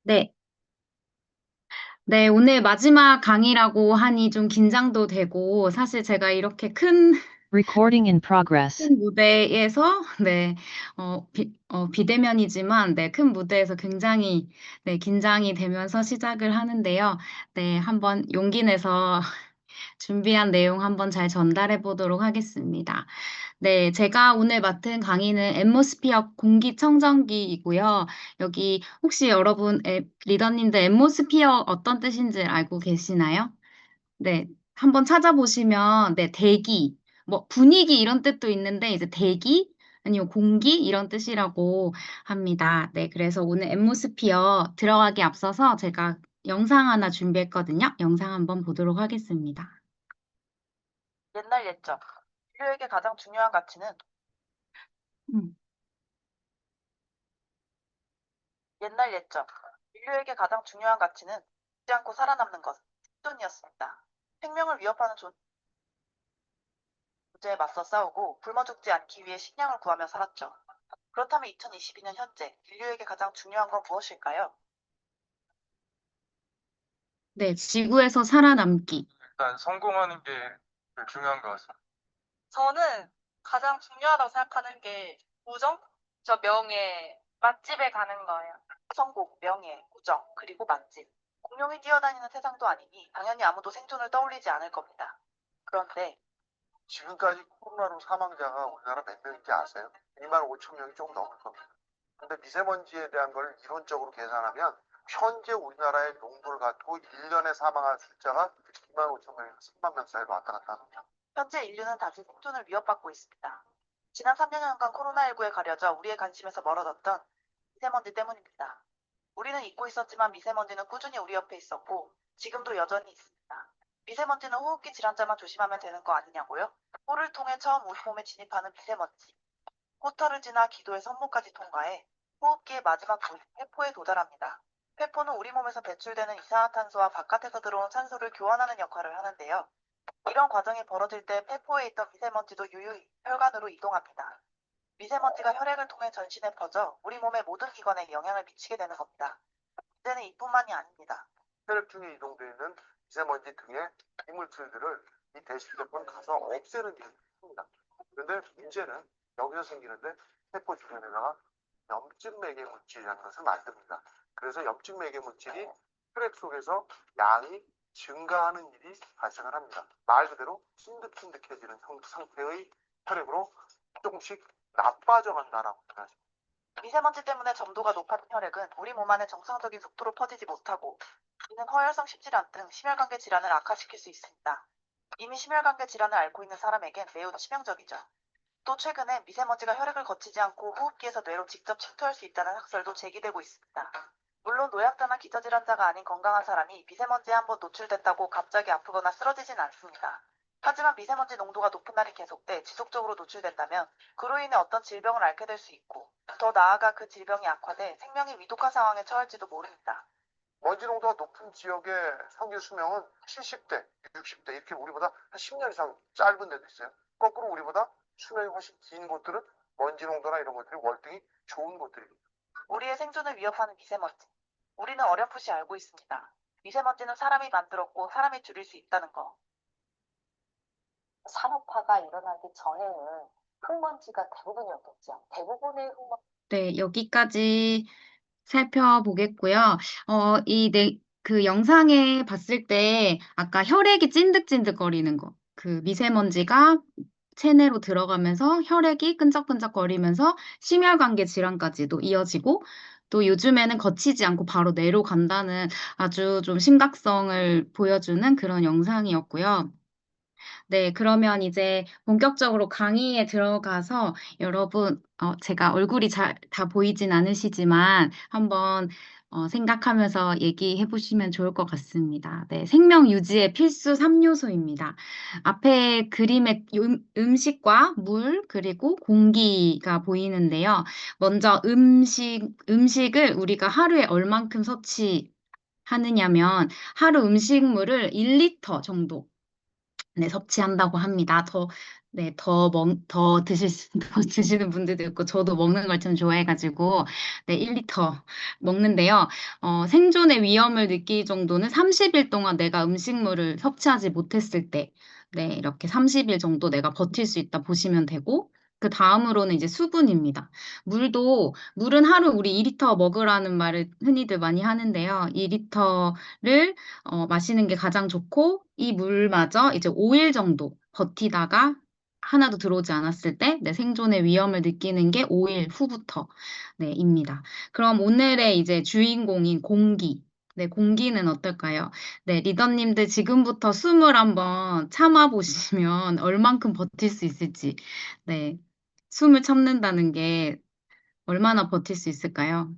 네, 네, 오늘 마지막 강의라고 하니 좀 긴장도 되고, 사실 제가 이렇게 Recording in progress. 큰 무대에서, 네, 비대면이지만, 네, 큰 무대에서 굉장히, 네, 긴장이 되면서 시작을 하는데요. 네, 한번 용기 내서 준비한 내용 한번 잘 전달해 보도록 하겠습니다. 네, 제가 오늘 맡은 강의는 앰모스피어 공기청정기이고요. 여기 혹시 여러분 리더님들 앰모스피어 어떤 뜻인지 알고 계시나요? 네, 한번 찾아보시면 네, 대기, 뭐 분위기 이런 뜻도 있는데 이제 대기 아니면 공기 이런 뜻이라고 합니다. 네, 그래서 오늘 앰모스피어 들어가기 앞서서 제가 영상 하나 준비했거든요. 영상 한번 보도록 하겠습니다. 옛날 옛적, 인류에게 가장 중요한 가치는 음. 옛날 옛적, 인류에게 가장 중요한 가치는 죽지 않고 살아남는 것, 생존이었습니다. 생명을 위협하는 존재에 맞서 싸우고 굶어 죽지 않기 위해 식량을 구하며 살았죠. 그렇다면 2022년 현재 인류에게 가장 중요한 건 무엇일까요? 네, 지구에서 살아남기. 일단 성공하는 게 제일 중요한 것 같습니다. 저는 가장 중요하다고 생각하는 게 우정, 저 명예, 맛집에 가는 거예요. 성공, 명예, 우정, 그리고 맛집. 공룡이 뛰어다니는 세상도 아니니 당연히 아무도 생존을 떠올리지 않을 겁니다. 그런데 지금까지 코로나로 사망자가 우리나라 몇 명인지 아세요? 2만 5천 명이 조금 넘을 겁니다. 근데 미세먼지에 대한 걸 이론적으로 계산하면 현재 우리나라의 농도를 갖고 1년에 사망할 숫자가 2만 5천 명에서 3만 명 사이로 왔다 갔다 합니다. 현재 인류는 다시 생존을 위협받고 있습니다. 지난 3년간 코로나19에 가려져 우리의 관심에서 멀어졌던 미세먼지 때문입니다. 우리는 잊고 있었지만 미세먼지는 꾸준히 우리 옆에 있었고 지금도 여전히 있습니다. 미세먼지는 호흡기 질환자만 조심하면 되는 거 아니냐고요? 코를 통해 처음 우리 몸에 진입하는 미세먼지. 코털을 지나 기도의 섬모까지 통과해 호흡기의 마지막 부위, 폐포에 도달합니다. 폐포는 우리 몸에서 배출되는 이산화탄소와 바깥에서 들어온 산소를 교환하는 역할을 하는데요. 이런 과정이 벌어질 때 폐포에 있던 미세먼지도 유유히 혈관으로 이동합니다. 미세먼지가 혈액을 통해 전신에 퍼져 우리 몸의 모든 기관에 영향을 미치게 되는 겁니다. 문제는 이뿐만이 아닙니다. 혈액 중에 이동되어 있는 미세먼지 등의 이물질들을 이 대시대폰 가서 없애는 일이 있습니다. 그런데 문제는 여기서 생기는데 세포 주변에다가 염증 매개 물질이라는 것을 만듭니다. 그래서 염증 매개 물질이 혈액 속에서 양이 증가하는 일이 발생을 합니다. 말 그대로 찐득찐득해지는 상태의 혈액으로 조금씩 나빠져 간다라고 생각하십니다. 미세먼지 때문에 점도가 높아진 혈액은 우리 몸 안에 정상적인 속도로 퍼지지 못하고 이는 허혈성 십질환 등 심혈관계 질환을 악화시킬 수 있습니다. 이미 심혈관계 질환을 앓고 있는 사람에겐 매우 치명적이죠. 또 최근에 미세먼지가 혈액을 거치지 않고 호흡기에서 뇌로 직접 침투할 수 있다는 학설도 제기되고 있습니다. 물론 노약자나 기저질환자가 아닌 건강한 사람이 미세먼지에 한번 노출됐다고 갑자기 아프거나 쓰러지진 않습니다. 하지만 미세먼지 농도가 높은 날이 계속돼 지속적으로 노출된다면 그로 인해 어떤 질병을 앓게 될 수 있고 더 나아가 그 질병이 악화돼 생명이 위독한 상황에 처할지도 모릅니다. 먼지 농도가 높은 지역의 평균 수명은 70대, 60대 이렇게 우리보다 한 10년 이상 짧은 데도 있어요. 거꾸로 우리보다 수명이 훨씬 긴 곳들은 먼지 농도나 이런 것들이 월등히 좋은 곳들입니다. 우리의 생존을 위협하는 미세먼지. 우리는 어렴풋이 알고 있습니다. 미세먼지는 사람이 만들었고 사람이 줄일 수 있다는 거. 산업화가 일어나기 전에는 흙먼지가 대부분이었겠죠. 대부분의 흙먼지 네, 여기까지 살펴보겠고요. 그 영상에 봤을 때 아까 혈액이 찐득찐득거리는 거, 그 미세먼지가 체내로 들어가면서 혈액이 끈적끈적거리면서 심혈관계 질환까지도 이어지고 또 요즘에는 거치지 않고 바로 뇌로 간다는 아주 좀 심각성을 보여주는 그런 영상이었고요. 네, 그러면 이제 본격적으로 강의에 들어가서 여러분, 제가 얼굴이 잘 다 보이진 않으시지만 한번 생각하면서 얘기해 보시면 좋을 것 같습니다. 네, 생명 유지의 필수 3요소입니다. 앞에 그림에 음식과 물, 그리고 공기가 보이는데요. 먼저 음식을 우리가 하루에 얼만큼 섭취하느냐면 하루 음식물을 1리터 정도 네, 섭취한다고 합니다. 네, 더 드시는 분들도 있고, 저도 먹는 걸 좀 좋아해가지고, 네, 1리터 먹는데요. 생존의 위험을 느낄 정도는 30일 동안 내가 음식물을 섭취하지 못했을 때, 네, 이렇게 30일 정도 내가 버틸 수 있다 보시면 되고, 그 다음으로는 이제 수분입니다. 물은 하루 우리 2리터 먹으라는 말을 흔히들 많이 하는데요. 2리터를 마시는 게 가장 좋고, 이 물마저 이제 5일 정도 버티다가 하나도 들어오지 않았을 때 내 생존의 위험을 느끼는 게 5일 후부터 입니다. 그럼 오늘의 이제 주인공인 공기. 네, 공기는 어떨까요? 네, 리더님들 지금부터 숨을 한번 참아 보시면 얼만큼 버틸 수 있을지. 네, 숨을 참는다는 게 얼마나 버틸 수 있을까요?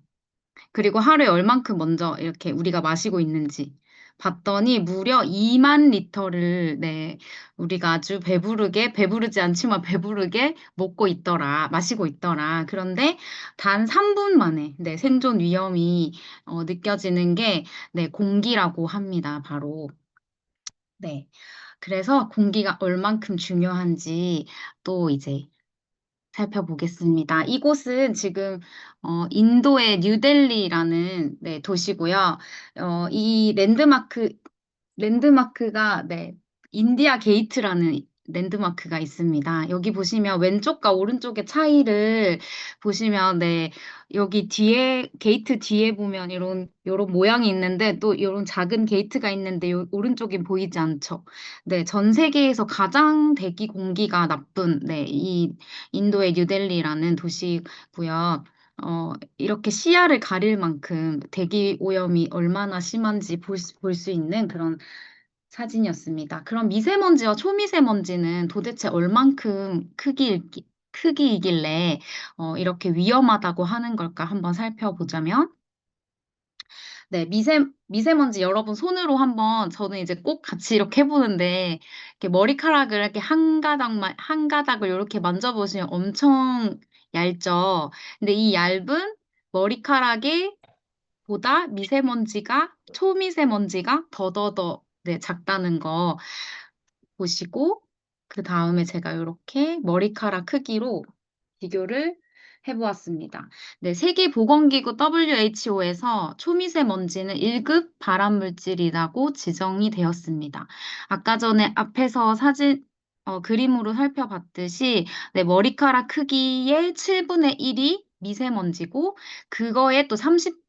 그리고 하루에 얼만큼 먼저 이렇게 우리가 마시고 있는지 봤더니 무려 2만 리터를 우리가 아주 배부르지 않지만 배부르게 먹고 있더라, 마시고 있더라. 그런데 단 3분 만에 생존 위험이 느껴지는 게 공기라고 합니다, 바로. 네. 그래서 공기가 얼만큼 중요한지 또 이제 살펴보겠습니다. 이곳은 지금 인도의 뉴델리라는 도시고요. 이 랜드마크가 인디아 게이트라는 랜드마크가 있습니다. 여기 보시면 왼쪽과 오른쪽의 차이를 보시면 여기 뒤에 게이트 뒤에 보면 이런 모양이 있는데 또 이런 작은 게이트가 있는데 오른쪽엔 보이지 않죠. 네, 전 세계에서 가장 대기 공기가 나쁜 이 인도의 뉴델리라는 도시고요. 이렇게 시야를 가릴 만큼 대기 오염이 얼마나 심한지 볼 수 있는 그런 사진이었습니다. 그럼 미세먼지와 초미세먼지는 도대체 얼만큼 크기이길래 이렇게 위험하다고 하는 걸까 한번 살펴보자면, 네, 미세먼지 여러분 손으로 한번 저는 이제 꼭 같이 이렇게 해보는데 이렇게 머리카락을 이렇게 한 가닥을 이렇게 만져보시면 엄청 얇죠. 근데 이 얇은 머리카락에 보다 초미세먼지가 더더더 작다는 거 보시고, 그 다음에 제가 이렇게 머리카락 크기로 비교를 해보았습니다. 네, 세계보건기구 WHO에서 초미세먼지는 1급 발암물질이라고 지정이 되었습니다. 아까 전에 앞에서 그림으로 살펴봤듯이 머리카락 크기의 7분의 1이 미세먼지고 그거에 또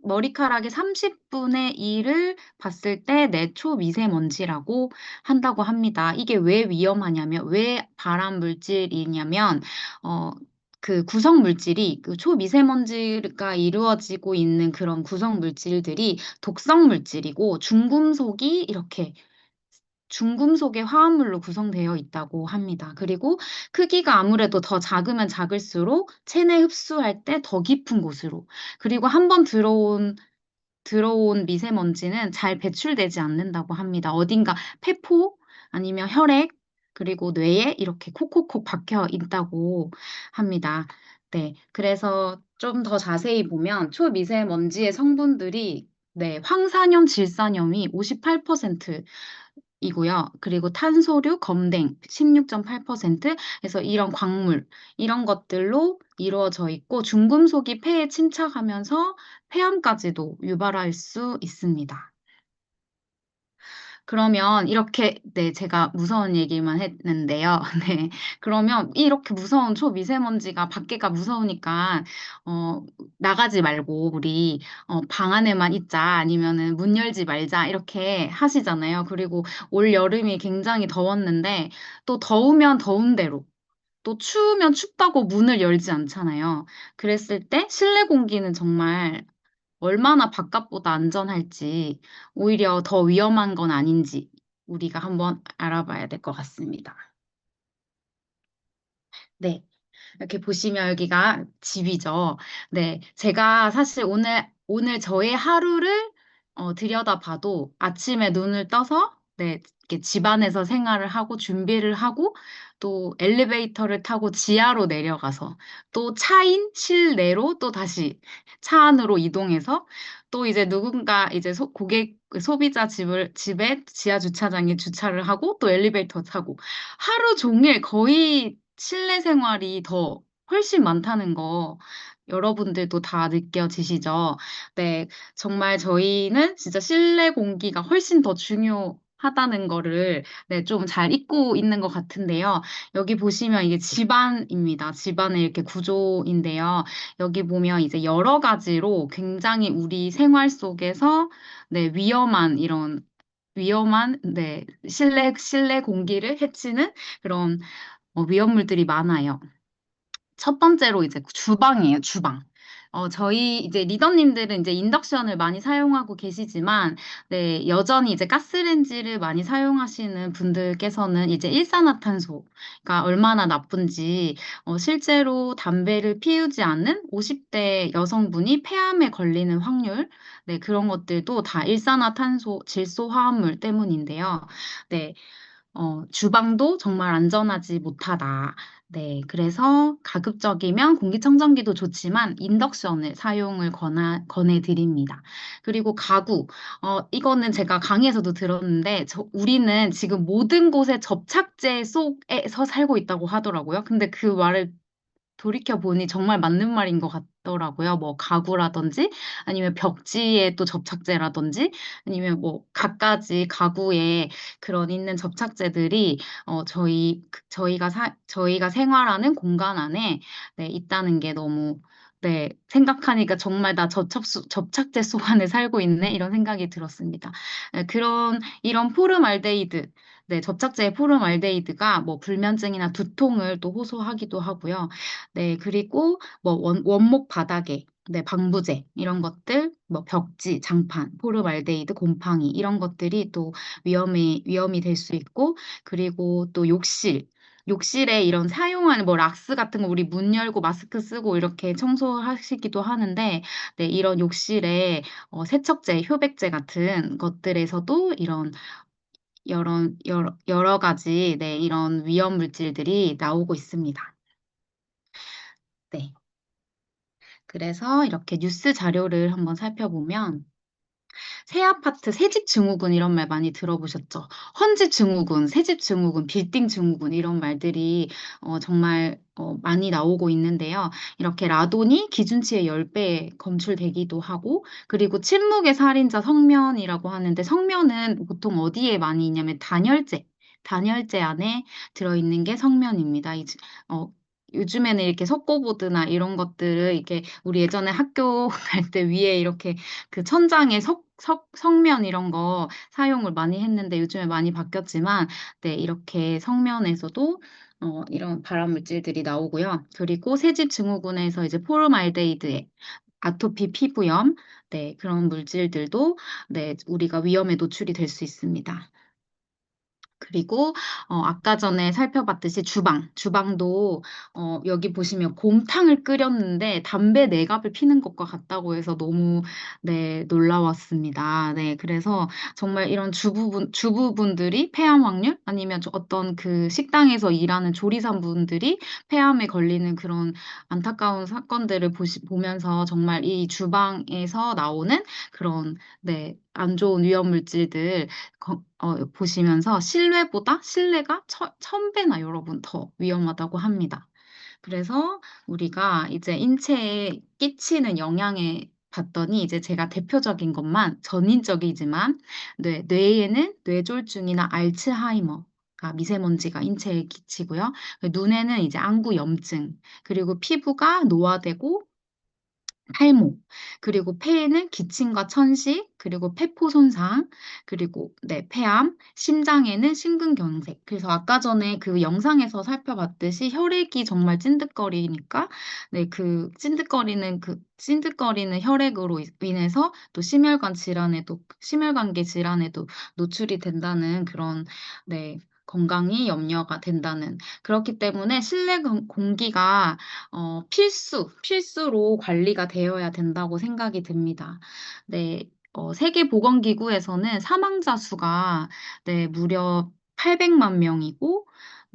머리카락의 30분의 1을 봤을 때 초미세먼지라고 한다고 합니다. 이게 왜 위험하냐면, 왜 발암 물질이냐면, 그 구성 물질이, 그 초미세먼지가 이루어지고 있는 그런 구성 물질들이 독성 물질이고, 중금속의 화합물로 구성되어 있다고 합니다. 그리고 크기가 아무래도 더 작으면 작을수록 체내 흡수할 때 더 깊은 곳으로, 그리고 한번 들어온 미세먼지는 잘 배출되지 않는다고 합니다. 어딘가 폐포 아니면 혈액 그리고 뇌에 이렇게 콕콕콕 박혀 있다고 합니다. 네, 그래서 좀 더 자세히 보면 초미세먼지의 성분들이 황산염, 질산염이 58%이고요. 그리고 탄소류, 검댕 16.8%, 그래서 이런 광물, 이런 것들로 이루어져 있고 중금속이 폐에 침착하면서 폐암까지도 유발할 수 있습니다. 그러면 이렇게, 제가 무서운 얘기만 했는데요. 네. 그러면 이렇게 무서운 초미세먼지가 밖에가 무서우니까, 나가지 말고, 우리, 방 안에만 있자, 아니면은 문 열지 말자, 이렇게 하시잖아요. 그리고 올 여름이 굉장히 더웠는데, 또 더우면 더운 대로, 또 추우면 춥다고 문을 열지 않잖아요. 그랬을 때 실내 공기는 정말 얼마나 바깥보다 안전할지, 오히려 더 위험한 건 아닌지 우리가 한번 알아봐야 될 것 같습니다. 네. 이렇게 보시면 여기가 집이죠. 네. 제가 사실 오늘 저의 하루를 들여다봐도 아침에 눈을 떠서 이렇게 집안에서 생활을 하고 준비를 하고 또 엘리베이터를 타고 지하로 내려가서 또 차인 실내로 또 다시 차 안으로 이동해서 또 이제 누군가 이제 소비자 집에 지하 주차장에 주차를 하고 또 엘리베이터 타고 하루 종일 거의 실내 생활이 더 훨씬 많다는 거 여러분들도 다 느껴지시죠? 네, 정말 저희는 진짜 실내 공기가 훨씬 더 중요하다는 거를 네, 좀 잘 잊고 있는 것 같은데요. 여기 보시면 이게 집안입니다. 집안의 이렇게 구조인데요. 여기 보면 이제 여러 가지로 굉장히 우리 생활 속에서 네, 위험한 네, 실내 공기를 해치는 그런 위험물들이 많아요. 첫 번째로 이제 주방이에요, 주방. 저희 이제 리더님들은 이제 인덕션을 많이 사용하고 계시지만, 네, 여전히 이제 가스레인지를 많이 사용하시는 분들께서는 이제 일산화탄소가 얼마나 나쁜지, 실제로 담배를 피우지 않는 50대 여성분이 폐암에 걸리는 확률, 네, 그런 것들도 다 일산화탄소, 질소화합물 때문인데요. 네, 주방도 정말 안전하지 못하다. 네, 그래서 가급적이면 공기청정기도 좋지만 인덕션을 사용을 권해드립니다. 그리고 가구, 이거는 제가 강의에서도 들었는데 우리는 지금 모든 곳에 접착제 속에서 살고 있다고 하더라고요. 근데 그 말을 돌이켜보니 정말 맞는 말인 것 같더라고요. 뭐 가구라든지 아니면 벽지에 또 접착제라든지 아니면 뭐 갖가지 가구에 그런 있는 접착제들이 저희가 생활하는 공간 안에 네, 있다는 게 너무 네, 생각하니까 정말 나 접착제 속 안에 살고 있네 이런 생각이 들었습니다. 네, 이런 포름알데히드 네, 접착제의 포름알데히드가 뭐 불면증이나 두통을 또 호소하기도 하고요. 네, 그리고 뭐 원목 바닥에 네, 방부제 이런 것들, 뭐 벽지, 장판, 포름알데히드, 곰팡이 이런 것들이 또 위험이 될 수 있고, 그리고 또 욕실에 이런 사용하는 뭐 락스 같은 거 우리 문 열고 마스크 쓰고 이렇게 청소하시기도 하는데, 네, 이런 욕실에 세척제, 효백제 같은 것들에서도 이런 여러 가지 네, 이런 위험 물질들이 나오고 있습니다. 네. 그래서 이렇게 뉴스 자료를 한번 살펴보면 새 아파트, 새집 증후군 이런 말 많이 들어보셨죠? 헌집 증후군, 새집 증후군, 빌딩 증후군 이런 말들이 정말 많이 나오고 있는데요. 이렇게 라돈이 기준치의 10배 검출되기도 하고 그리고 침묵의 살인자 성면이라고 하는데 성면은 보통 어디에 많이 있냐면 단열재 안에 들어있는 게 성면입니다. 요즘에는 이렇게 석고보드나 이런 것들을 이렇게 우리 예전에 학교 갈 때 위에 이렇게 그 천장에 성면 이런 거 사용을 많이 했는데 요즘에 많이 바뀌었지만 네, 이렇게 성면에서도 이런 발암 물질들이 나오고요. 그리고 새집 증후군에서 이제 포름알데히드에 아토피 피부염 네, 그런 물질들도 네, 우리가 위험에 노출이 될 수 있습니다. 그리고 아까 전에 살펴봤듯이 주방도 여기 보시면 곰탕을 끓였는데 담배 4갑을 피는 것과 같다고 해서 너무 네, 놀라웠습니다. 네, 그래서 정말 이런 주부분들이 폐암 확률 아니면 어떤 그 식당에서 일하는 조리사분들이 폐암에 걸리는 그런 안타까운 사건들을 보면서 정말 이 주방에서 나오는 그런 네, 안 좋은 위험 물질들 보시면서 실내가 1000배나 여러분 더 위험하다고 합니다. 그래서 우리가 이제 인체에 끼치는 영향에 봤더니 이제 제가 대표적인 것만 전인적이지만 뇌에는 뇌졸중이나 알츠하이머가 미세먼지가 인체에 끼치고요. 눈에는 이제 안구염증, 그리고 피부가 노화되고 탈모, 그리고 폐에는 기침과 천식, 그리고 폐포 손상, 그리고 네, 폐암, 심장에는 심근경색. 그래서 아까 전에 그 영상에서 살펴봤듯이 혈액이 정말 찐득거리니까 네, 찐득거리는 혈액으로 인해서 또 심혈관계 질환에도 노출이 된다는 그런 네, 건강이 염려가 된다는 그렇기 때문에 실내 공기가 필수로 관리가 되어야 된다고 생각이 듭니다. 네, 세계보건기구에서는 사망자 수가 네, 무려 800만 명이고,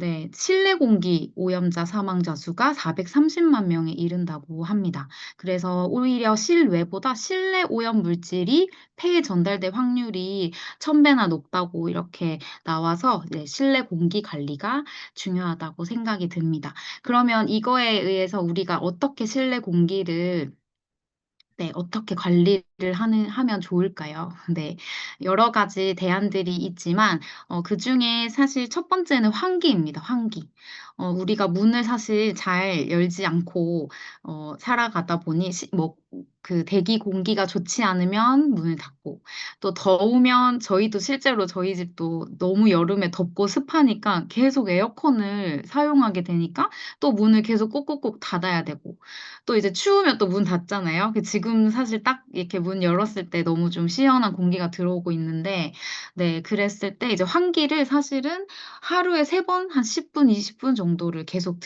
네, 실내 공기 오염자 사망자 수가 430만 명에 이른다고 합니다. 그래서 오히려 실외보다 실내 오염 물질이 폐에 전달될 확률이 1000배나 높다고 이렇게 나와서 네, 실내 공기 관리가 중요하다고 생각이 듭니다. 그러면 이거에 의해서 우리가 어떻게 실내 공기를 네, 어떻게 관리를 하면 좋을까요? 네, 여러 가지 대안들이 있지만, 그 중에 사실 첫 번째는 환기입니다, 환기. 우리가 문을 사실 잘 열지 않고, 살아가다 보니, 그 대기 공기가 좋지 않으면 문을 닫고, 또 더우면 저희도 실제로 저희 집도 너무 여름에 덥고 습하니까 계속 에어컨을 사용하게 되니까 또 문을 계속 꼭꼭꼭 닫아야 되고, 또 이제 추우면 또 문 닫잖아요. 지금 사실 딱 이렇게 문 열었을 때 너무 좀 시원한 공기가 들어오고 있는데, 네, 그랬을 때 이제 환기를 사실은 하루에 3번, 한 10분, 20분 정도를 계속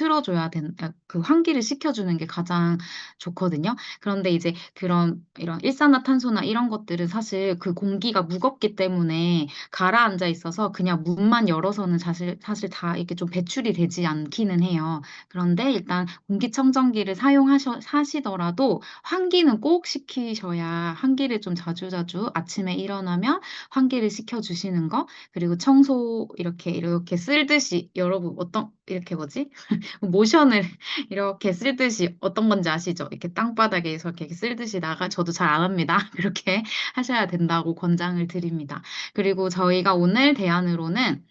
그 환기를 시켜주는 게 가장 좋거든요. 그런데 이제 이런 일산화탄소나 이런 것들은 사실 그 공기가 무겁기 때문에 가라앉아 있어서 그냥 문만 열어서는 사실 다 이렇게 좀 배출이 되지 않기는 해요. 그런데 일단 공기청정기를 사시더라도 환기는 꼭 시키셔야 환기를 좀 자주자주 아침에 일어나면 환기를 시켜주시는 거, 그리고 청소 이렇게 쓸듯이 여러분 이렇게 뭐지? 모션을 이렇게 쓸듯이 어떤 건지 아시죠? 이렇게 땅바닥에서 이렇게 쓸듯이 저도 잘 안 합니다. 그렇게 하셔야 된다고 권장을 드립니다. 그리고 저희가 오늘 대안으로는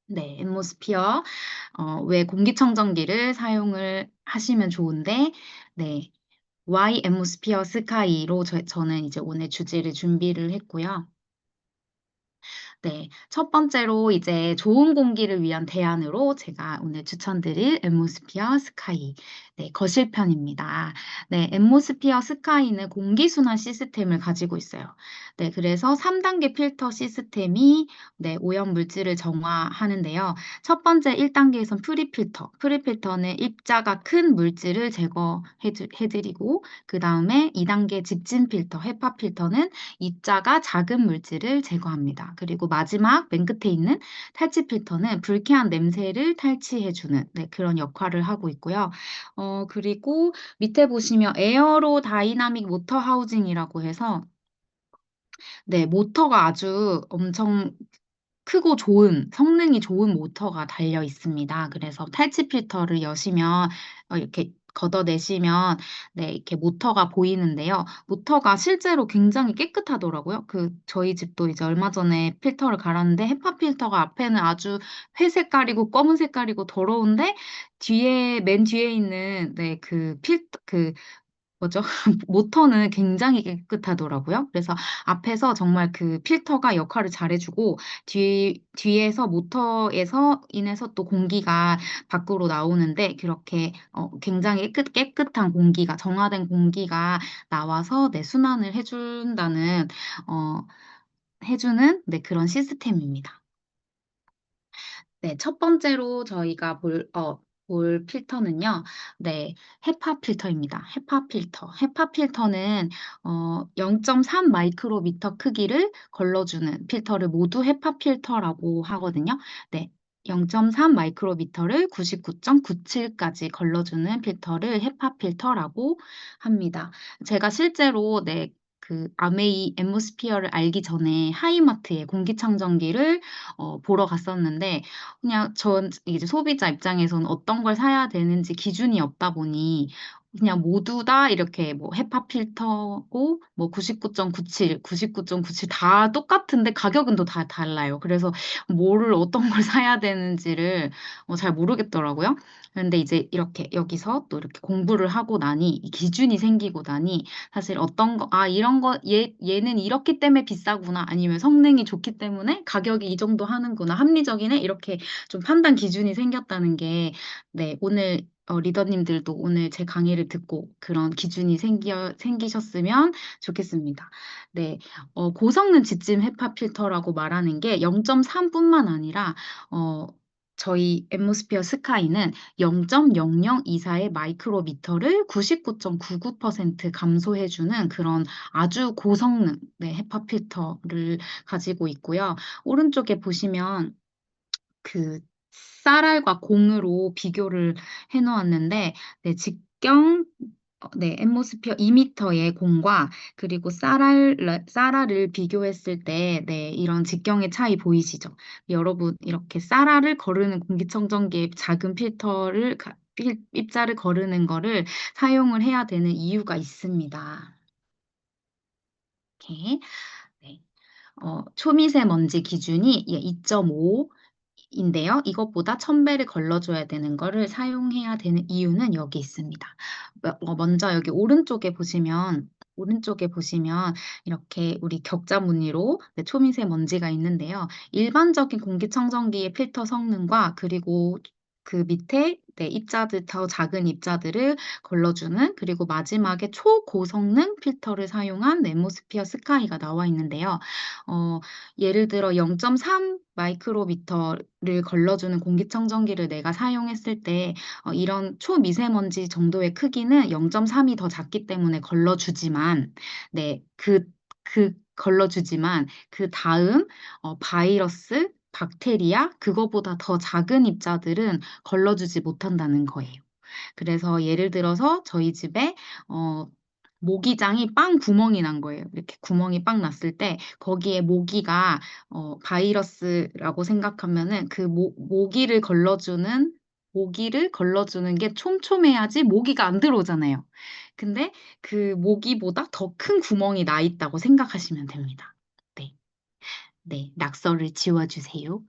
네, 앰모스피어 외 공기청정기를 사용을 하시면 좋은데, 네, Y 앰모스피어 스카이로 저는 이제 오늘 주제를 준비를 했고요. 네, 첫 번째로 이제 좋은 공기를 위한 대안으로 제가 오늘 추천드릴 앰모스피어 스카이. 네, 거실편입니다. 네, 앰모스피어 스카이는 공기순환 시스템을 가지고 있어요. 네, 그래서 3단계 필터 시스템이 네, 오염 물질을 정화하는데요. 첫 번째 1단계에선 프리필터. 프리필터는 입자가 큰 물질을 제거해드리고, 그 다음에 2단계 직진 필터, 헤파 필터는 입자가 작은 물질을 제거합니다. 그리고 마지막 맨 끝에 있는 탈취 필터는 불쾌한 냄새를 탈취해주는 네, 그런 역할을 하고 있고요. 그리고 밑에 보시면 에어로 다이나믹 모터 하우징이라고 해서 네, 모터가 아주 엄청 크고 성능이 좋은 모터가 달려 있습니다. 그래서 탈취 필터를 여시면 이렇게 걷어내시면 네, 이렇게 모터가 보이는데요. 모터가 실제로 굉장히 깨끗하더라고요. 저희 집도 이제 얼마 전에 필터를 갈았는데 헤파 필터가 앞에는 아주 회색깔이고 검은 색깔이고 더러운데 맨 뒤에 있는 네, 뭐죠? 모터는 굉장히 깨끗하더라고요. 그래서 앞에서 정말 그 필터가 역할을 잘해주고 뒤에서 모터에서 인해서 또 공기가 밖으로 나오는데 그렇게 굉장히 깨끗한 공기가 정화된 공기가 나와서 내 순환을 어, 해주는 네, 그런 시스템입니다. 네, 첫 번째로 저희가 볼 필터는요, 네, 헤파 필터입니다. 헤파 필터. 헤파 필터는 0.3 마이크로미터 크기를 걸러주는 필터를 모두 헤파 필터라고 하거든요. 네, 0.3 마이크로미터를 99.97까지 걸러주는 필터를 헤파 필터라고 합니다. 제가 실제로 네, 그 아메이 앰모스피어를 알기 전에 하이마트에 공기청정기를 보러 갔었는데 그냥 전 이제 소비자 입장에서는 어떤 걸 사야 되는지 기준이 없다 보니 그냥 모두 다 이렇게 뭐 헤파 필터고 뭐 99.97, 99.97 다 똑같은데 가격은 또 다 달라요. 그래서 뭐를 어떤 걸 사야 되는지를 잘 모르겠더라고요. 근데 이제 이렇게 여기서 또 이렇게 공부를 하고 나니 이 기준이 생기고 나니 사실 이런 거 얘는 이렇기 때문에 비싸구나 아니면 성능이 좋기 때문에 가격이 이 정도 하는구나 합리적이네 이렇게 좀 판단 기준이 생겼다는 게, 네, 오늘 리더님들도 오늘 제 강의를 듣고 그런 기준이 생기셨으면 좋겠습니다. 네, 고성능 지짐 헤파 필터라고 말하는 게 0.3뿐만 아니라, 저희 앰모스피어 스카이는 0.0024의 마이크로미터를 99.99% 감소해주는 그런 아주 고성능 네, 헤파 필터를 가지고 있고요. 오른쪽에 보시면 그 쌀알과 공으로 비교를 해 놓았는데 네, 직경 네, 앰모스피어 2m의 공과 그리고 쌀알을 비교했을 때 네, 이런 직경의 차이 보이시죠? 여러분 이렇게 쌀알을 거르는 공기청정기에 작은 입자를 거르는 거를 사용을 해야 되는 이유가 있습니다. 이렇게 네. 초미세먼지 기준이 2.5인데요. 이것보다 1000배를 걸러줘야 되는 거를 사용해야 되는 이유는 여기 있습니다. 먼저 여기 오른쪽에 보시면 이렇게 우리 격자 무늬로 네, 초미세먼지가 있는데요. 일반적인 공기청정기의 필터 성능과 그리고 그 밑에 네, 더 작은 입자들을 걸러주는 그리고 마지막에 초고성능 필터를 사용한 앰모스피어 스카이가 나와 있는데요. 예를 들어 0.3 마이크로미터를 걸러주는 공기청정기를 내가 사용했을 때 이런 초미세먼지 정도의 크기는 0.3이 더 작기 때문에 걸러주지만 네, 걸러주지만 그 다음 바이러스, 박테리아 그거보다 더 작은 입자들은 걸러주지 못한다는 거예요. 그래서 예를 들어서 저희 집에 모기장이 빵 구멍이 난 거예요. 이렇게 구멍이 빵 났을 때 거기에 모기가 바이러스라고 생각하면은 그 모기를 걸러주는 게 촘촘해야지 모기가 안 들어오잖아요. 근데 그 모기보다 더 큰 구멍이 나 있다고 생각하시면 됩니다. 네. 네, 낙서를 지워주세요.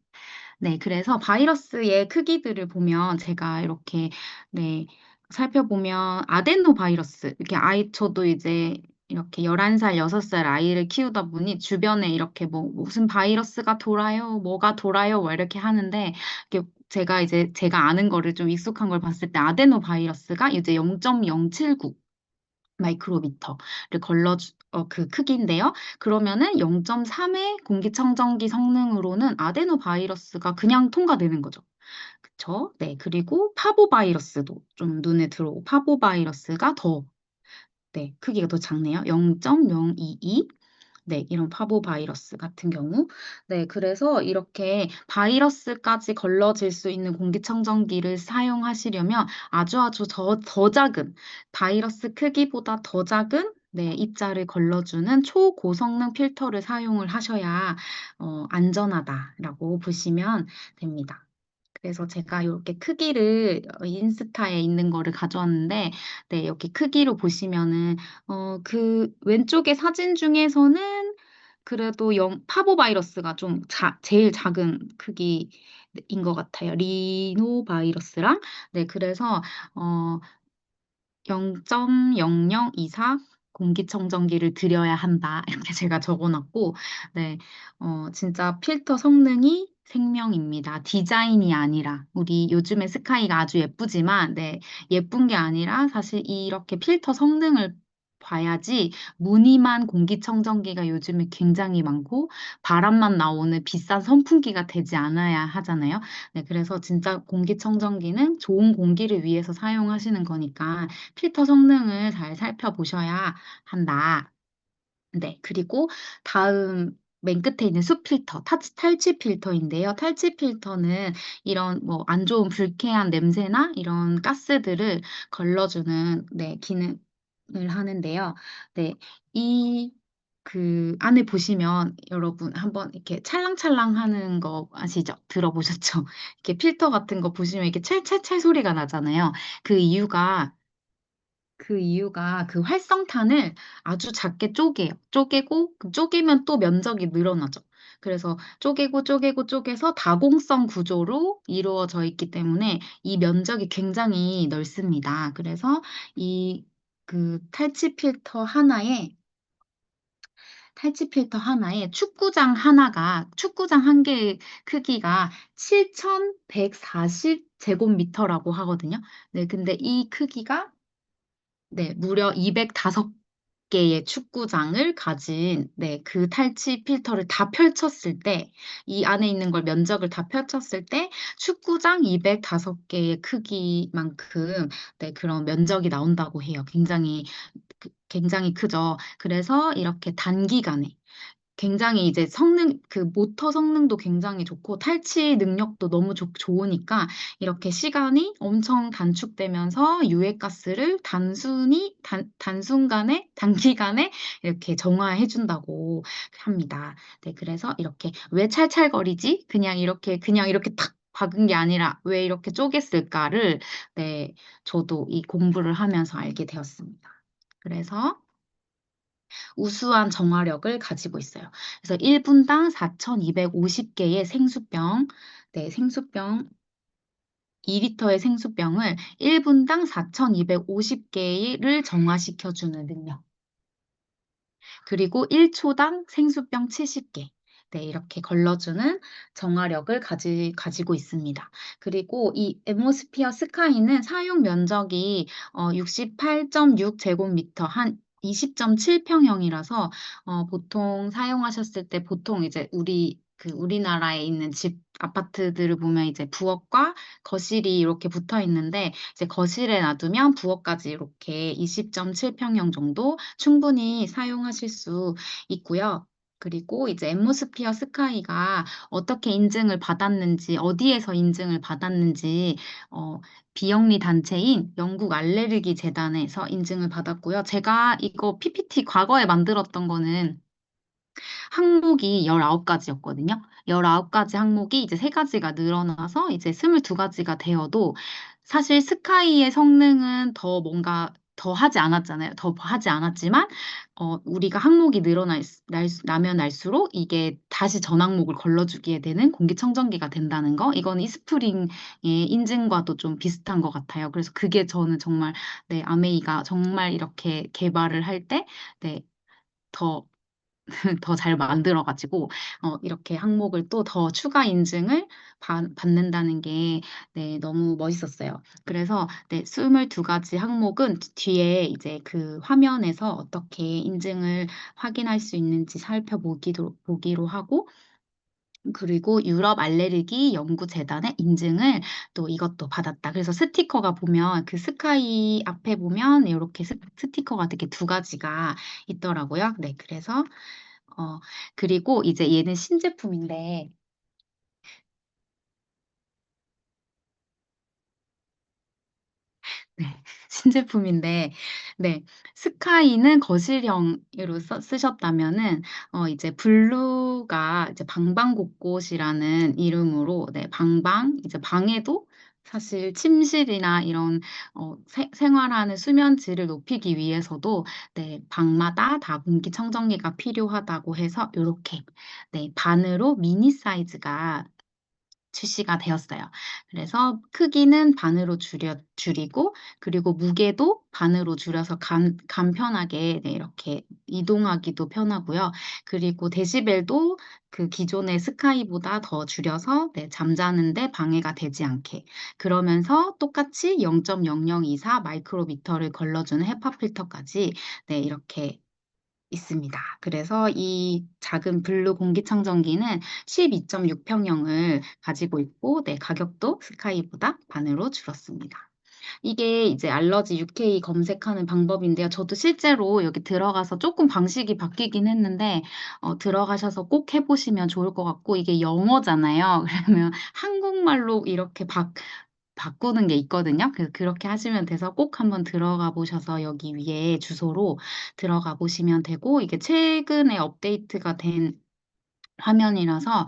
네, 그래서 바이러스의 크기들을 보면 제가 이렇게 네, 살펴보면 아데노바이러스 이렇게 저도 이제 이렇게 11살, 6살 아이를 키우다 보니 주변에 이렇게 뭐 무슨 바이러스가 돌아요, 뭐가 돌아요, 뭐 이렇게 하는데 제가 아는 거를 좀 익숙한 걸 봤을 때 아데노바이러스가 이제 0.079 마이크로미터를 그 크기인데요. 그러면은 0.3의 공기청정기 성능으로는 아데노바이러스가 그냥 통과되는 거죠. 그쵸? 네. 그리고 파보바이러스도 좀 눈에 들어오고 파보바이러스가 네, 크기가 더 작네요. 0.022. 네, 이런 파보바이러스 같은 경우. 네, 그래서 이렇게 바이러스까지 걸러질 수 있는 공기청정기를 사용하시려면 아주 더 작은, 바이러스 크기보다 더 작은 네, 입자를 걸러주는 초고성능 필터를 사용을 하셔야 안전하다라고 보시면 됩니다. 그래서 제가 이렇게 크기를 인스타에 있는 거를 가져왔는데, 네, 여기 크기로 보시면은, 그 왼쪽의 사진 중에서는 그래도 파보바이러스가 좀 제일 작은 크기인 것 같아요. 리노바이러스랑. 네, 그래서, 0.0024 공기청정기를 들여야 한다. 이렇게 제가 적어놨고, 네, 진짜 필터 성능이 생명입니다. 디자인이 아니라, 우리 요즘에 스카이가 아주 예쁘지만, 네, 예쁜 게 아니라 사실 이렇게 필터 성능을 봐야지 무늬만 공기청정기가 요즘에 굉장히 많고 바람만 나오는 비싼 선풍기가 되지 않아야 하잖아요. 네, 그래서 진짜 공기청정기는 좋은 공기를 위해서 사용하시는 거니까 필터 성능을 잘 살펴보셔야 한다. 네, 그리고 다음 맨 끝에 있는 숲필터, 탈취 필터인데요. 탈취 필터는 이런 뭐 안 좋은 불쾌한 냄새나 이런 가스들을 걸러주는 네, 기능을 하는데요. 네, 그 안에 보시면 여러분 한번 이렇게 찰랑찰랑 하는 거 아시죠? 들어보셨죠? 이렇게 필터 같은 거 보시면 이렇게 찰찰찰 소리가 나잖아요. 그 이유가 그 활성탄을 아주 작게 쪼개요. 쪼개면 또 면적이 늘어나죠. 그래서 쪼개서 다공성 구조로 이루어져 있기 때문에 이 면적이 굉장히 넓습니다. 그래서 탈취 필터 하나에 축구장 한 개의 크기가 7,140제곱미터라고 하거든요. 네, 근데 이 크기가 네, 무려 205개의 축구장을 가진 네, 그 탈취 필터를 다 펼쳤을 때, 이 안에 있는 걸 면적을 다 펼쳤을 때 축구장 205개의 크기만큼 네, 그런 면적이 나온다고 해요. 굉장히 크죠. 그래서 이렇게 단기간에 굉장히 이제 그 모터 성능도 굉장히 좋고 탈취 능력도 너무 좋으니까 이렇게 시간이 엄청 단축되면서 유해가스를 단순간에, 단기간에 이렇게 정화해준다고 합니다. 네, 그래서 이렇게 왜 찰찰거리지? 그냥 이렇게 탁 박은 게 아니라 왜 이렇게 쪼갰을까를, 네, 저도 이 공부를 하면서 알게 되었습니다. 그래서 우수한 정화력을 가지고 있어요. 그래서 1분당 4,250개의 생수병, 네, 생수병, 2리터의 생수병을 1분당 4,250개를 정화시켜주는 능력. 그리고 1초당 생수병 70개. 네, 이렇게 걸러주는 정화력을 가지고 있습니다. 그리고 이 앰모스피어 스카이는 사용 면적이 68.6제곱미터, 한 20.7평형이라서 보통 사용하셨을 때 보통 이제 우리나라에 있는 집, 아파트들을 보면 이제 부엌과 거실이 이렇게 붙어 있는데 이제 거실에 놔두면 부엌까지 이렇게 20.7평형 정도 충분히 사용하실 수 있고요. 그리고 이제 앰모스피어 스카이가 어떻게 인증을 받았는지, 어디에서 인증을 받았는지, 비영리 단체인 영국 알레르기 재단에서 인증을 받았고요. 제가 이거 PPT 과거에 만들었던 거는 항목이 19가지였거든요. 19가지 항목이 이제 3가지가 늘어나서 이제 22가지가 되어도 사실 스카이의 성능은 더 하지 않았잖아요. 더 하지 않았지만, 우리가 항목이 나면 날수록 이게 다시 전 항목을 걸러주게 되는 공기청정기가 된다는 거, 이건 이스프링의 인증과도 좀 비슷한 것 같아요. 그래서 그게 저는 정말, 네, 아메이가 정말 이렇게 개발을 할 때, 네, 더 더 잘 만들어가지고 이렇게 항목을 또 더 추가 인증을 받는다는 게 네, 너무 멋있었어요. 그래서 네, 22가지 항목은 뒤에 이제 그 화면에서 어떻게 인증을 확인할 수 있는지 보기로 하고, 그리고 유럽 알레르기 연구재단의 인증을 또 이것도 받았다. 그래서 스티커가 보면 그 스카이 앞에 보면 이렇게 스티커가 되게 2가지가 있더라고요. 네, 그래서 그리고 이제 얘는 신제품인데, 네, 신제품인데, 네, 스카이는 거실형으로 쓰셨다면은, 이제 블루가 이제 방방곡곡이라는 이름으로, 네, 이제 방에도 사실 침실이나 이런, 생활하는 수면 질을 높이기 위해서도, 네, 방마다 다 공기청정기가 필요하다고 해서, 요렇게, 네, 반으로 미니 사이즈가 출시가 되었어요. 그래서 크기는 반으로 줄이고, 그리고 무게도 반으로 줄여서 간편하게 네, 이렇게 이동하기도 편하고요. 그리고 데시벨도 그 기존의 스카이보다 더 줄여서 네, 잠자는데 방해가 되지 않게. 그러면서 똑같이 0.0024 마이크로미터를 걸러주는 헤파 필터까지 네, 이렇게 있습니다. 그래서 이 작은 블루 공기청정기는 12.6평형을 가지고 있고, 네, 가격도 스카이보다 반으로 줄었습니다. 이게 이제 알러지 UK 검색하는 방법인데요. 저도 실제로 여기 들어가서 조금 방식이 바뀌긴 했는데, 들어가셔서 꼭 해보시면 좋을 것 같고, 이게 영어잖아요. 그러면 한국말로 이렇게 바꾸는 게 있거든요. 그래서 그렇게 하시면 돼서 꼭 한번 들어가 보셔서 여기 위에 주소로 들어가 보시면 되고, 이게 최근에 업데이트가 된 화면이라서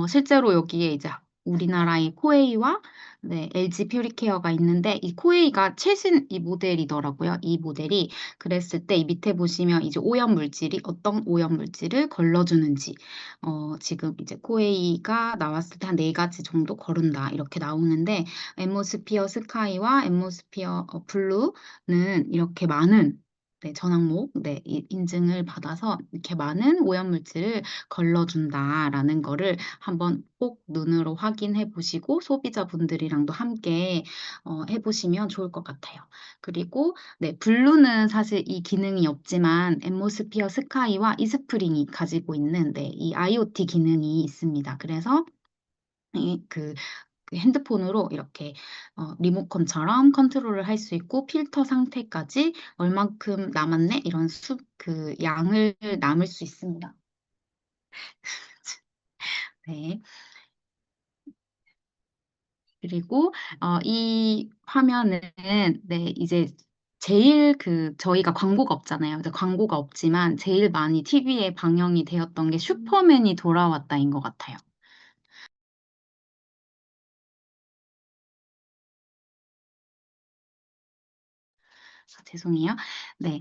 실제로 여기에 이제 우리나라의 코웨이와 네, LG 퓨리케어가 있는데 이 코웨이가 최신 이 모델이더라고요. 이 모델이 그랬을 때 이 밑에 보시면 이제 오염 물질이 어떤 오염 물질을 걸러주는지 지금 이제 코웨이가 나왔을 때 한 4가지 정도 거른다 이렇게 나오는데, 앰모스피어 스카이와 앰모스피어 블루는 이렇게 많은 네, 전항목 네, 인증을 받아서 이렇게 많은 오염 물질을 걸러준다라는 거를 한번 꼭 눈으로 확인해 보시고 소비자분들이랑도 함께 해보시면 좋을 것 같아요. 그리고 네, 블루는 사실 이 기능이 없지만 앰모스피어 스카이와 이스프링이 가지고 있는 네, 이 IoT 기능이 있습니다. 그래서 그 핸드폰으로 이렇게 리모컨처럼 컨트롤을 할 수 있고 필터 상태까지 얼만큼 남았네 이런 그 양을 남을 수 있습니다. 네. 그리고 이 화면은 네, 이제 제일 저희가 광고가 없잖아요. 근데 광고가 없지만 제일 많이 TV에 방영이 되었던 게 슈퍼맨이 돌아왔다인 것 같아요. 죄송해요. 네.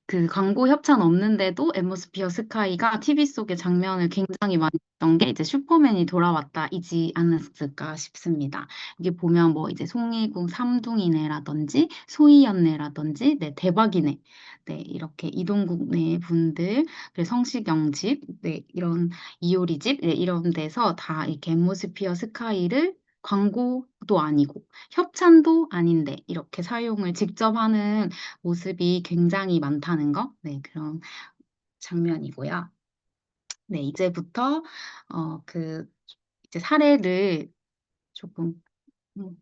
그 광고 협찬 없는데도 앰모스피어 스카이가 TV 속의 장면을 굉장히 많이 했던 게 이제 슈퍼맨이 돌아왔다이지 않았을까 싶습니다. 이게 보면 뭐 이제 송혜교 삼둥이네라든지 소희연네라든지 네, 대박이네. 네, 이렇게 이동국네 분들, 그리고 성시경 집, 네, 이런 이효리 집, 네, 이런 데서 다 이렇게 앰모스피어 스카이를 광고도 아니고 협찬도 아닌데 이렇게 사용을 직접 하는 모습이 굉장히 많다는 거, 네, 그런 장면이고요. 네, 이제부터 이제 사례를 조금 음,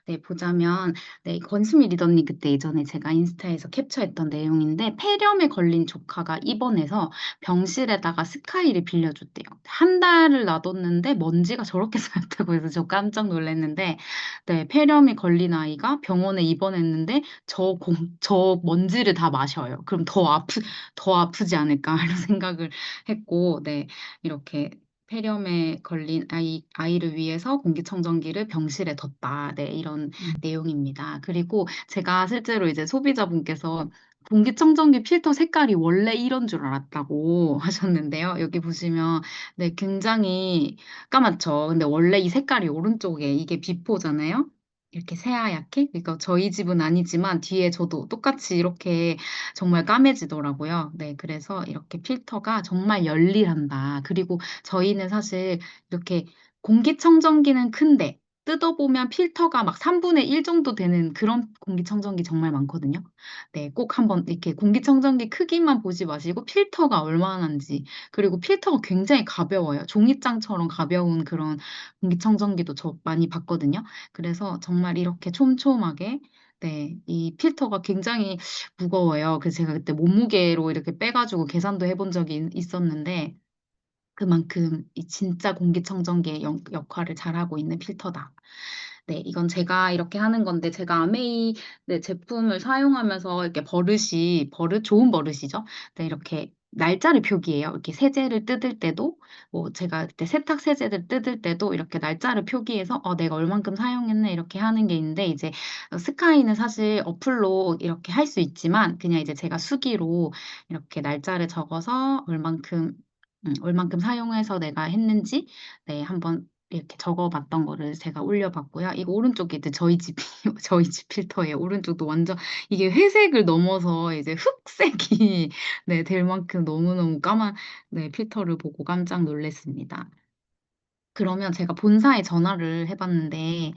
네, 보자면, 네, 권수미 리더님 그때 예전에 제가 인스타에서 캡처했던 내용인데, 폐렴에 걸린 조카가 입원해서 병실에다가 스카이를 빌려줬대요. 한 달을 놔뒀는데 먼지가 저렇게 쌓였다고 해서 저 깜짝 놀랐는데, 네, 폐렴이 걸린 아이가 병원에 입원했는데, 저 먼지를 다 마셔요. 그럼 더 아프지 않을까, 이런 생각을 했고, 네, 이렇게 폐렴에 걸린 아이를 위해서 공기청정기를 병실에 뒀다. 네, 이런 내용입니다. 그리고 제가 실제로 이제 소비자분께서 공기청정기 필터 색깔이 원래 이런 줄 알았다고 하셨는데요. 여기 보시면 네, 굉장히 까맣죠. 근데 원래 이 색깔이 오른쪽에 이게 비포잖아요. 이렇게 새하얗게. 그러니까 저희 집은 아니지만 뒤에 저도 똑같이 이렇게 정말 까매지더라고요. 네, 그래서 이렇게 필터가 정말 열일한다. 그리고 저희는 사실 이렇게 공기청정기는 큰데 뜯어보면 필터가 막 3분의 1 정도 되는 그런 공기청정기 정말 많거든요. 네, 꼭 한번 이렇게 공기청정기 크기만 보지 마시고 필터가 얼마나인지, 그리고 필터가 굉장히 가벼워요. 종이장처럼 가벼운 그런 공기청정기도 저 많이 봤거든요. 그래서 정말 이렇게 촘촘하게 네, 이 필터가 굉장히 무거워요. 그래서 제가 그때 몸무게로 이렇게 빼가지고 계산도 해본 적이 있었는데, 그만큼 이 진짜 공기청정기의 역할을 잘하고 있는 필터다. 네, 이건 제가 이렇게 하는 건데, 제가 아메이 네, 제품을 사용하면서 이렇게 좋은 버릇이죠. 네, 이렇게 날짜를 표기해요. 이렇게 세제를 뜯을 때도, 뭐 제가 그때 세탁 세제를 뜯을 때도 이렇게 날짜를 표기해서, 내가 얼만큼 사용했네, 이렇게 하는 게 있는데, 이제 스카이는 사실 어플로 이렇게 할 수 있지만, 그냥 이제 제가 수기로 이렇게 날짜를 적어서 얼만큼 사용해서 내가 했는지, 네, 한번 이렇게 적어봤던 거를 제가 올려봤고요. 이거 오른쪽에 이제 저희 집, 저희 집 필터예요. 오른쪽도 완전 이게 회색을 넘어서 이제 흑색이 네, 될 만큼 너무너무 까만 네, 필터를 보고 깜짝 놀랐습니다. 그러면 제가 본사에 전화를 해봤는데,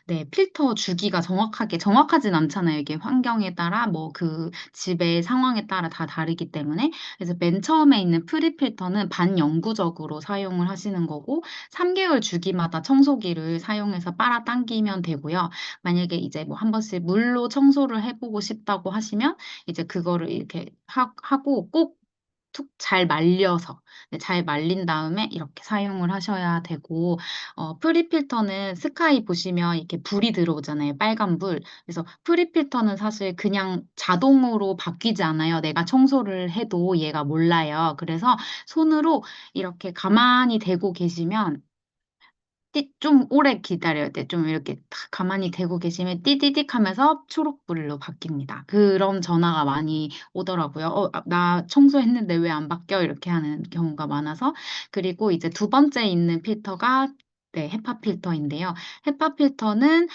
네, 필터 주기가 정확하진 않잖아요. 이게 환경에 따라, 뭐, 그 집의 상황에 따라 다 다르기 때문에. 그래서 맨 처음에 있는 프리 필터는 반영구적으로 사용을 하시는 거고, 3개월 주기마다 청소기를 사용해서 빨아당기면 되고요. 만약에 이제 뭐 한 번씩 물로 청소를 해보고 싶다고 하시면, 이제 그거를 이렇게 하고 꼭 툭 잘 말려서 네, 잘 말린 다음에 이렇게 사용을 하셔야 되고, 프리필터는 스카이 보시면 이렇게 불이 들어오잖아요. 빨간 불. 그래서 프리필터는 사실 그냥 자동으로 바뀌지 않아요. 내가 청소를 해도 얘가 몰라요. 그래서 손으로 이렇게 가만히 대고 계시면 좀 오래 기다려야 돼. 좀 이렇게 딱 가만히 대고 계시면 띠디딕 하면서 초록불로 바뀝니다. 그런 전화가 많이 오더라고요. 나 청소했는데 왜 안 바뀌어? 이렇게 하는 경우가 많아서. 그리고 이제 두 번째 있는 필터가 네, 헤파 필터인데요. 헤파 필터는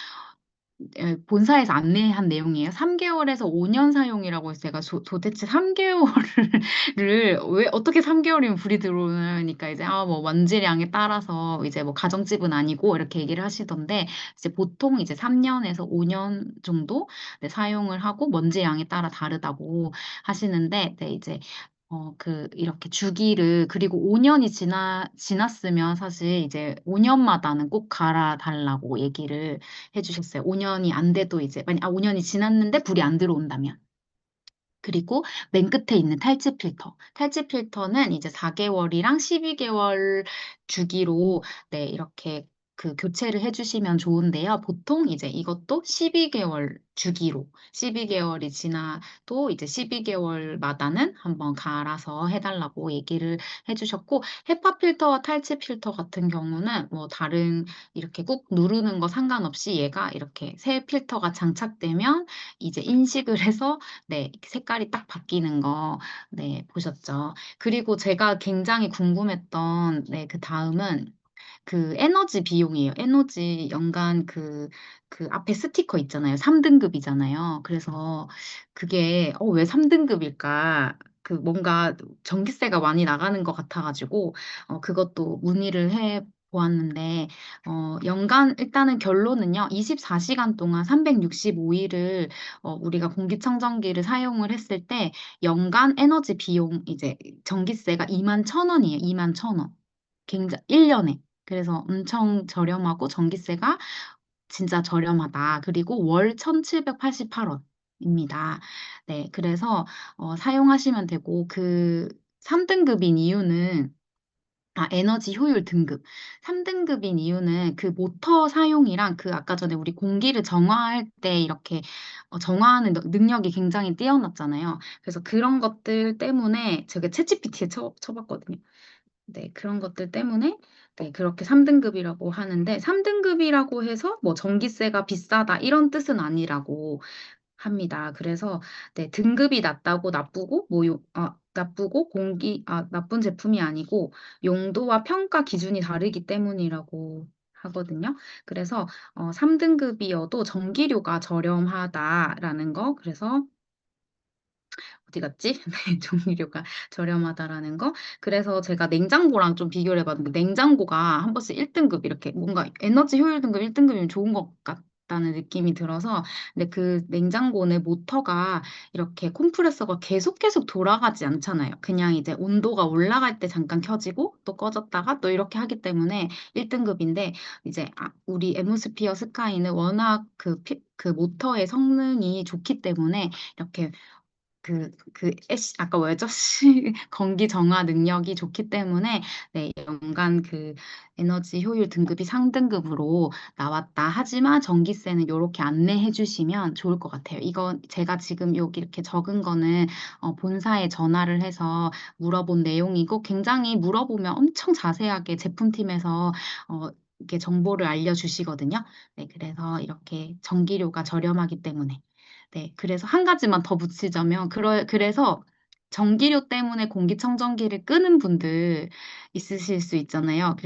본사에서 안내한 내용이에요. 3개월에서 5년 사용이라고 해서 제가 도대체 3개월을 왜 어떻게 3개월이면 불이 들어오니까 이제 뭐 원재량에 따라서 이제 뭐 가정집은 아니고 이렇게 얘기를 하시던데, 이제 보통 이제 3년에서 5년 정도 네, 사용을 하고 먼지량에 따라 다르다고 하시는데, 네, 이제 이렇게 주기를, 그리고 5년이 지났으면 사실 이제 5년마다는 꼭 갈아달라고 얘기를 해주셨어요. 5년이 안 돼도 이제, 5년이 지났는데 불이 안 들어온다면. 그리고 맨 끝에 있는 탈취 필터. 탈취 필터는 이제 4개월이랑 12개월 주기로 네, 이렇게 그 교체를 해주시면 좋은데요. 보통 이제 이것도 12개월 주기로 12개월이 지나도 이제 12개월마다는 한번 갈아서 해달라고 얘기를 해주셨고 헤파 필터와 탈취 필터 같은 경우는 뭐 다른 이렇게 꾹 누르는 거 상관없이 얘가 이렇게 새 필터가 장착되면 이제 인식을 해서 네, 색깔이 딱 바뀌는 거, 네, 보셨죠? 그리고 제가 굉장히 궁금했던, 네, 그 다음은 그 에너지 비용이에요. 에너지 연간 그 앞에 스티커 있잖아요. 3등급이잖아요. 그래서 그게, 왜 3등급일까? 그 뭔가 전기세가 많이 나가는 것 같아가지고, 그것도 문의를 해 보았는데, 연간, 일단은 결론은요, 24시간 동안 365일을 우리가 공기청정기를 사용을 했을 때 연간 에너지 비용 이제 전기세가 21,000원이에요. 21,000원. 굉장히 1년에. 그래서 엄청 저렴하고 전기세가 진짜 저렴하다. 그리고 월 1,788원입니다. 네, 그래서 사용하시면 되고 그 3등급인 이유는 에너지 효율 등급. 3등급인 이유는 그 모터 사용이랑 그 아까 전에 우리 공기를 정화할 때 이렇게 정화하는 능력이 굉장히 뛰어났잖아요. 그래서 그런 것들 때문에 제가 챗GPT에 쳐봤거든요. 네, 그런 것들 때문에 네, 그렇게 3등급이라고 하는데 3등급이라고 해서 뭐 전기세가 비싸다 이런 뜻은 아니라고 합니다. 그래서 네, 등급이 낮다고 나쁘고 나쁘고 나쁜 제품이 아니고 용도와 평가 기준이 다르기 때문이라고 하거든요. 그래서 3등급이어도 전기료가 저렴하다라는 거. 그래서 어디 갔지? 네, 종이료가 저렴하다라는 거. 그래서 제가 냉장고랑 좀 비교를 해봤는데, 냉장고가 한 번씩 1등급 이렇게 뭔가 에너지 효율 등급 1등급이면 좋은 것 같다는 느낌이 들어서, 근데 그 냉장고는 모터가 이렇게 컴프레서가 계속 돌아가지 않잖아요. 그냥 이제 온도가 올라갈 때 잠깐 켜지고 또 꺼졌다가 또 이렇게 하기 때문에 1등급인데, 이제 우리 애무스피어 스카이는 워낙 그 모터의 성능이 좋기 때문에 이렇게 아까 뭐였죠? 건기 정화 능력이 좋기 때문에, 네, 연간 그 에너지 효율 등급이 상등급으로 나왔다. 하지만 전기세는 이렇게 안내해 주시면 좋을 것 같아요. 이거 제가 지금 여기 이렇게 적은 거는 본사에 전화를 해서 물어본 내용이고, 굉장히 물어보면 엄청 자세하게 제품팀에서 이렇게 정보를 알려주시거든요. 네, 그래서 이렇게 전기료가 저렴하기 때문에. 네, 그래서 한 가지만 더 붙이자면, 그래서 전기료 때문에 공기청정기를 끄는 분들 있으실 수 있잖아요.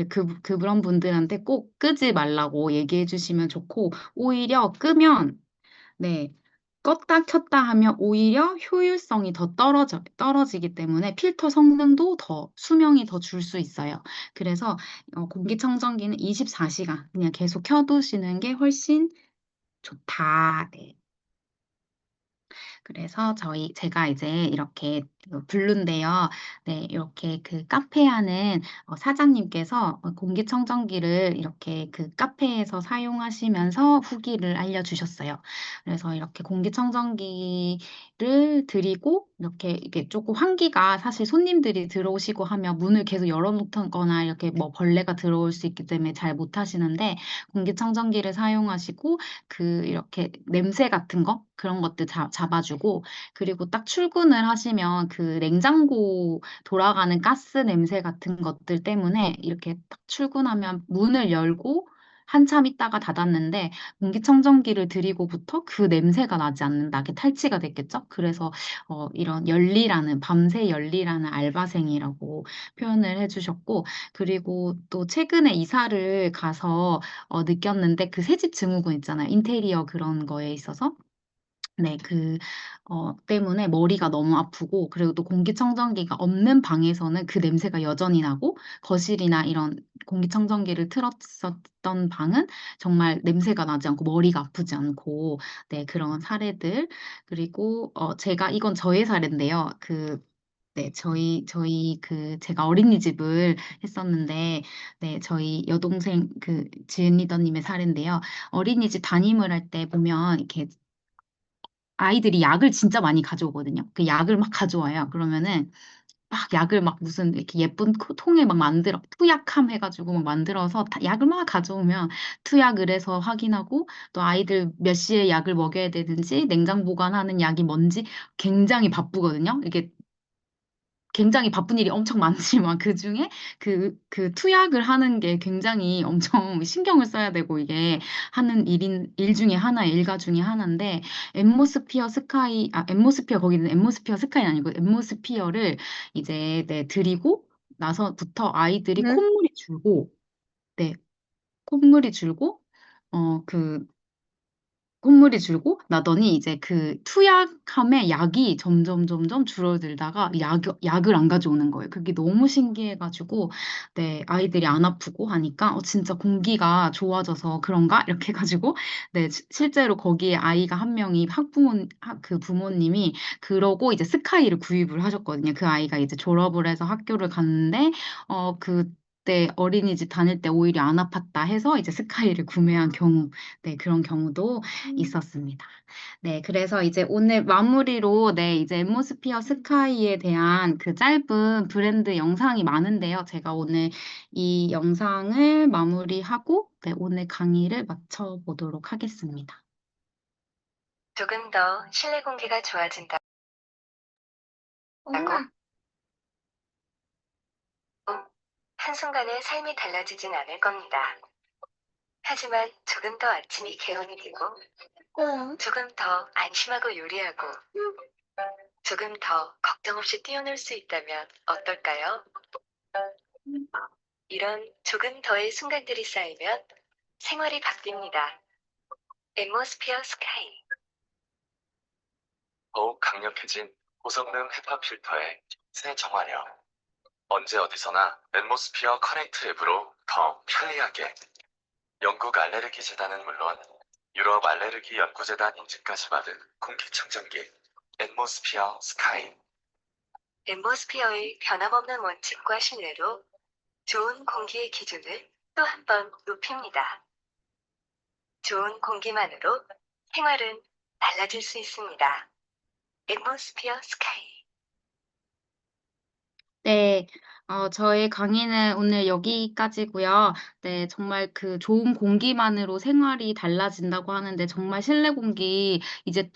그런 분들한테 꼭 끄지 말라고 얘기해 주시면 좋고, 오히려 끄면, 네, 껐다 켰다 하면 오히려 효율성이 더 떨어지기 때문에 필터 성능도 수명이 더 줄 수 있어요. 그래서 공기청정기는 24시간 그냥 계속 켜두시는 게 훨씬 좋다. 네. 그래서 제가 이제 이렇게 블루인데요. 네, 이렇게 그 카페 하는 사장님께서 공기청정기를 이렇게 그 카페에서 사용하시면서 후기를 알려주셨어요. 그래서 이렇게 공기청정기를 드리고 이렇게 조금 환기가 사실 손님들이 들어오시고 하면 문을 계속 열어놓거나 이렇게 뭐 벌레가 들어올 수 있기 때문에 잘 못하시는데 공기청정기를 사용하시고 이렇게 냄새 같은 거 그런 것들 잡아주고 그리고 딱 출근을 하시면 그 냉장고 돌아가는 가스 냄새 같은 것들 때문에 이렇게 딱 출근하면 문을 열고 한참 있다가 닫았는데 공기청정기를 들이고부터 그 냄새가 나지 않는다. 게 탈취가 됐겠죠? 그래서 이런 밤새 열리라는 알바생이라고 표현을 해주셨고 그리고 또 최근에 이사를 가서 느꼈는데 그 새집 증후군 있잖아요. 인테리어 그런 거에 있어서. 네, 때문에 머리가 너무 아프고, 그리고 또 공기청정기가 없는 방에서는 그 냄새가 여전히 나고, 거실이나 이런 공기청정기를 틀었었던 방은 정말 냄새가 나지 않고, 머리가 아프지 않고, 네, 그런 사례들. 그리고, 이건 저의 사례인데요. 네, 제가 어린이집을 했었는데, 네, 저희 여동생, 지은 리더님의 사례인데요. 어린이집 담임을 할 때 보면, 이렇게 아이들이 약을 진짜 많이 가져오거든요. 그 약을 막 가져와요. 그러면은 막 약을 막 무슨 이렇게 예쁜 통에 막 투약함 해가지고 막 만들어서 약을 막 가져오면 투약을 해서 확인하고 또 아이들 몇 시에 약을 먹여야 되는지 냉장 보관하는 약이 뭔지 굉장히 바쁘거든요. 이게 굉장히 바쁜 일이 엄청 많지만 그중에 그 투약을 하는 게 굉장히 엄청 신경을 써야 되고 이게 하는 일 중에 하나의 일과 중에 하나인데 엠모스피어 거기는 엠모스피어 스카이는 아니고 엠모스피어를 이제 네, 드리고 나서부터 아이들이 콧물이 줄고 네, 콧물이 줄고 콧물이 줄고 나더니 이제 그 투약함의 약이 점점 줄어들다가 약을 안 가져오는 거예요. 그게 너무 신기해가지고, 네, 아이들이 안 아프고 하니까, 진짜 공기가 좋아져서 그런가? 이렇게 해가지고, 네, 실제로 거기에 아이가 한 명이 그 부모님이 그러고 이제 스카이를 구입을 하셨거든요. 그 아이가 이제 졸업을 해서 학교를 갔는데, 그때 어린이집 다닐 때 오히려 안 아팠다 해서 이제 스카이를 구매한 경우, 네, 그런 경우도 있었습니다. 네, 그래서 이제 오늘 마무리로 네, 이제 엠모스피어 스카이에 대한 그 짧은 브랜드 영상이 많은데요. 제가 오늘 이 영상을 마무리하고 네, 오늘 강의를 마쳐보도록 하겠습니다. 조금 더 실내 공기가 좋아진다고 한순간에 삶이 달라지진 않을 겁니다. 하지만 조금 더 아침이 개운이 되고 조금 더 안심하고 요리하고 조금 더 걱정 없이 뛰어놀 수 있다면 어떨까요? 이런 조금 더의 순간들이 쌓이면 생활이 바뀝니다. 엠모스피어 스카이. 더욱 강력해진 고성능 헤파 필터의 새 정화력. 언제 어디서나 엠모스피어 커넥트 앱으로 더 편리하게. 영국 알레르기 재단은 물론 유럽 알레르기 연구재단 인증까지 받은 공기청정기 엠모스피어 스카이. 엠모스피어의 변함없는 원칙과 신뢰로 좋은 공기의 기준을 또 한 번 높입니다. 좋은 공기만으로 생활은 달라질 수 있습니다. 엠모스피어 스카이. 네, 저의 강의는 오늘 여기까지고요. 네, 정말 그 좋은 공기만으로 생활이 달라진다고 하는데 정말 실내 공기 이제